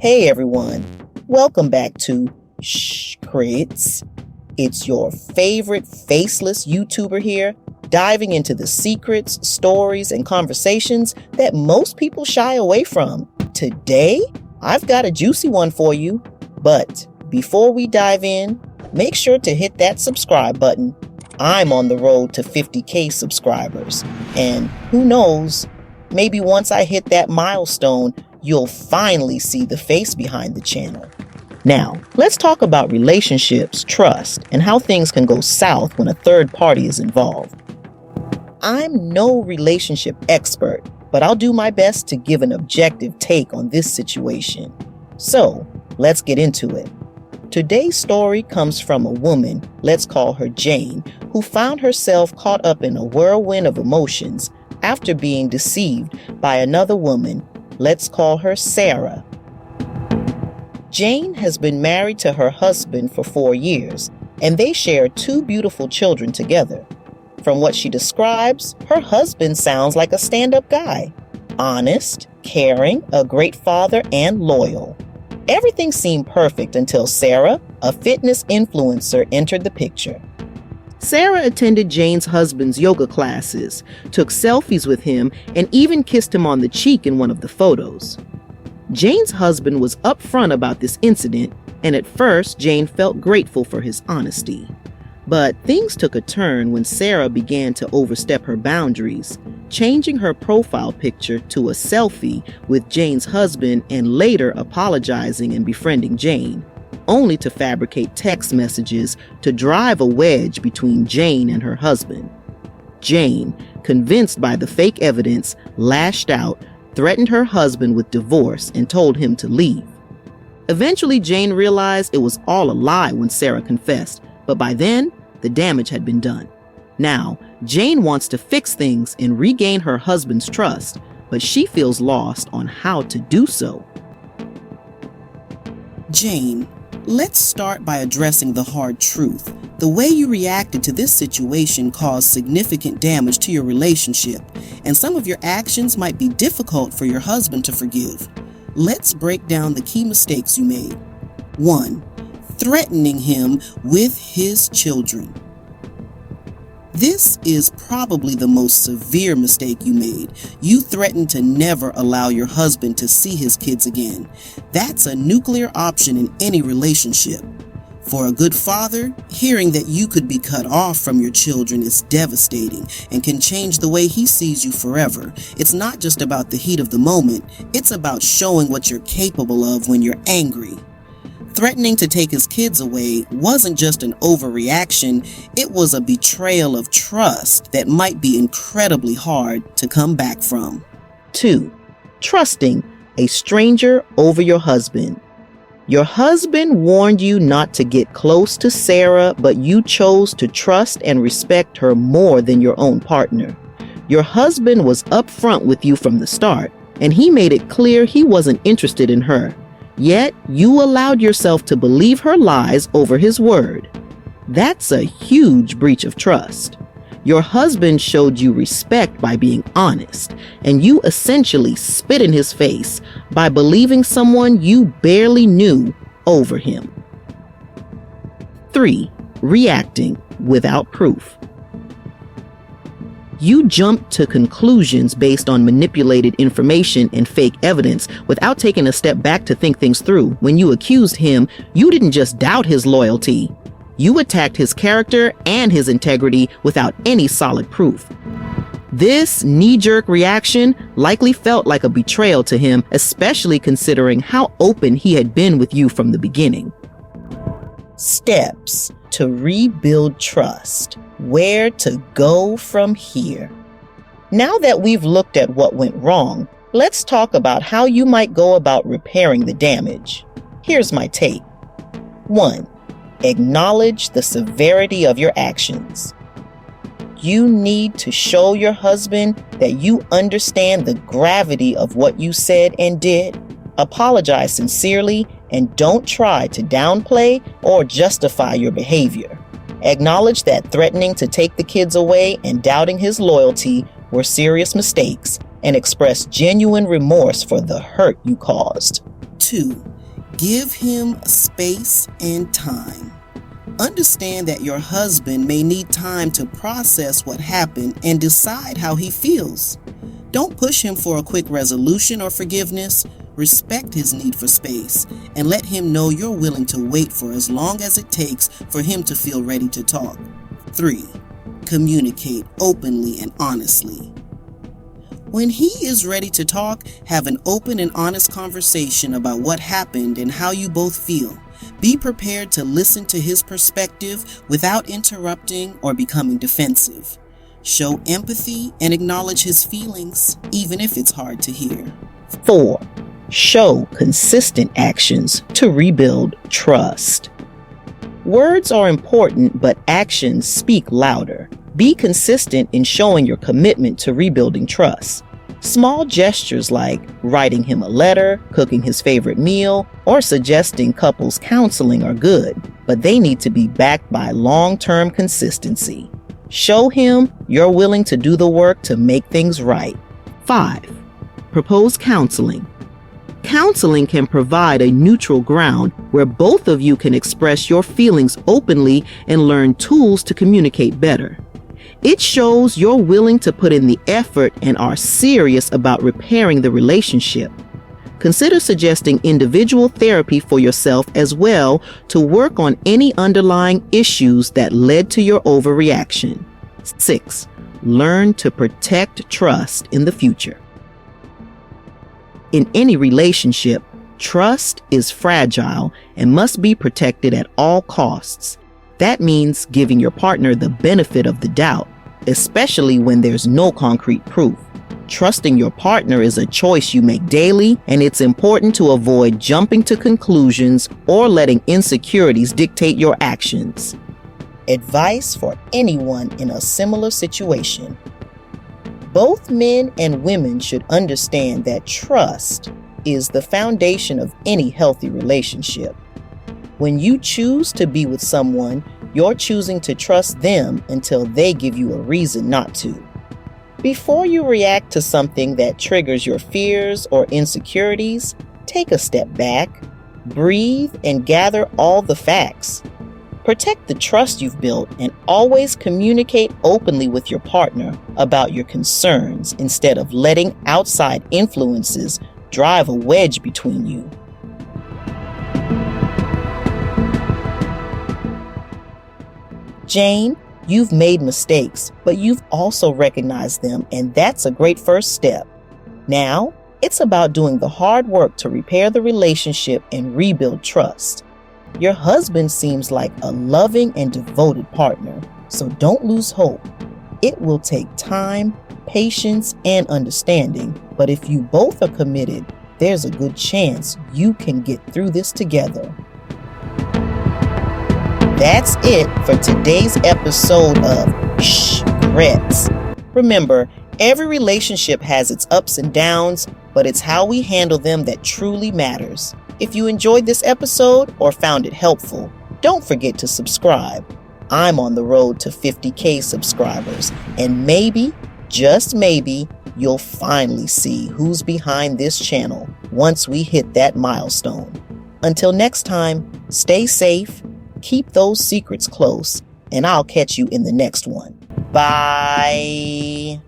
Hey everyone, welcome back to Shhhcrets. It's your favorite faceless YouTuber here, diving into the secrets, stories, and conversations that most people shy away from. Today, I've got a juicy one for you, but before we dive in, make sure to hit that subscribe button. I'm on the road to 50K subscribers, and who knows, maybe once I hit that milestone, you'll finally see the face behind the channel. Now, let's talk about relationships, trust, and how things can go south when a third party is involved. I'm no relationship expert, but I'll do my best to give an objective take on this situation. So, let's get into it. Today's story comes from a woman, let's call her Jane, who found herself caught up in a whirlwind of emotions after being deceived by another woman. Let's call her Sarah. Jane has been married to her husband for 4 years, and they share 2 beautiful children together. From what she describes, her husband sounds like a stand-up guy. Honest, caring, a great father, and loyal. Everything seemed perfect until Sarah, a fitness influencer, entered the picture. Sarah attended Jane's husband's yoga classes, took selfies with him, and even kissed him on the cheek in one of the photos. Jane's husband was upfront about this incident, and at first Jane felt grateful for his honesty. But things took a turn when Sarah began to overstep her boundaries, changing her profile picture to a selfie with Jane's husband and later apologizing and befriending Jane, only to fabricate text messages to drive a wedge between Jane and her husband. Jane, convinced by the fake evidence, lashed out, threatened her husband with divorce, and told him to leave. Eventually, Jane realized it was all a lie when Sarah confessed, but by then, the damage had been done. Now, Jane wants to fix things and regain her husband's trust, but she feels lost on how to do so. Jane, let's start by addressing the hard truth. The way you reacted to this situation caused significant damage to your relationship, and some of your actions might be difficult for your husband to forgive. Let's break down the key mistakes you made. 1. Threatening him with his children. This is probably the most severe mistake you made. You threatened to never allow your husband to see his kids again. That's a nuclear option in any relationship. For a good father, hearing that you could be cut off from your children is devastating and can change the way he sees you forever. It's not just about the heat of the moment, it's about showing what you're capable of when you're angry. Threatening to take his kids away wasn't just an overreaction, it was a betrayal of trust that might be incredibly hard to come back from. 2. Trusting a stranger over your husband. Your husband warned you not to get close to Sarah, but you chose to trust and respect her more than your own partner. Your husband was upfront with you from the start, and he made it clear he wasn't interested in her. Yet, you allowed yourself to believe her lies over his word. That's a huge breach of trust. Your husband showed you respect by being honest, and you essentially spit in his face by believing someone you barely knew over him. 3. Reacting without proof. You jumped to conclusions based on manipulated information and fake evidence without taking a step back to think things through. When you accused him, you didn't just doubt his loyalty. You attacked his character and his integrity without any solid proof. This knee-jerk reaction likely felt like a betrayal to him, especially considering how open he had been with you from the beginning. Steps to rebuild trust. Where to go from here. Now that we've looked at what went wrong, let's talk about how you might go about repairing the damage. Here's my take. 1. Acknowledge the severity of your actions. You need to show your husband that you understand the gravity of what you said and did. Apologize sincerely and don't try to downplay or justify your behavior. Acknowledge that threatening to take the kids away and doubting his loyalty were serious mistakes and express genuine remorse for the hurt you caused. 2, give him space and time. Understand that your husband may need time to process what happened and decide how he feels. Don't push him for a quick resolution or forgiveness. Respect his need for space and let him know you're willing to wait for as long as it takes for him to feel ready to talk. 3, communicate openly and honestly. When he is ready to talk, have an open and honest conversation about what happened and how you both feel. Be prepared to listen to his perspective without interrupting or becoming defensive. Show empathy and acknowledge his feelings, even if it's hard to hear. 4, show consistent actions to rebuild trust. Words are important, but actions speak louder. Be consistent in showing your commitment to rebuilding trust. Small gestures like writing him a letter, cooking his favorite meal, or suggesting couples counseling are good, but they need to be backed by long-term consistency. Show him you're willing to do the work to make things right. 5, propose counseling. Counseling can provide a neutral ground where both of you can express your feelings openly and learn tools to communicate better. It shows you're willing to put in the effort and are serious about repairing the relationship. Consider suggesting individual therapy for yourself as well to work on any underlying issues that led to your overreaction. 6, learn to protect trust in the future. In any relationship, trust is fragile and must be protected at all costs. That means giving your partner the benefit of the doubt, especially when there's no concrete proof. Trusting your partner is a choice you make daily, and it's important to avoid jumping to conclusions or letting insecurities dictate your actions. Advice for anyone in a similar situation. Both men and women should understand that trust is the foundation of any healthy relationship. When you choose to be with someone, you're choosing to trust them until they give you a reason not to. Before you react to something that triggers your fears or insecurities, take a step back, breathe, and gather all the facts. Protect the trust you've built and always communicate openly with your partner about your concerns instead of letting outside influences drive a wedge between you. Jane, you've made mistakes, but you've also recognized them, and that's a great first step. Now, it's about doing the hard work to repair the relationship and rebuild trust. Your husband seems like a loving and devoted partner, so don't lose hope. It will take time, patience, and understanding, but if you both are committed, there's a good chance you can get through this together. That's it for today's episode of Shhhcrets. Remember, every relationship has its ups and downs, but it's how we handle them that truly matters. If you enjoyed this episode or found it helpful, don't forget to subscribe. I'm on the road to 50K subscribers, and maybe, just maybe, you'll finally see who's behind this channel once we hit that milestone. Until next time, stay safe, keep those secrets close, and I'll catch you in the next one. Bye.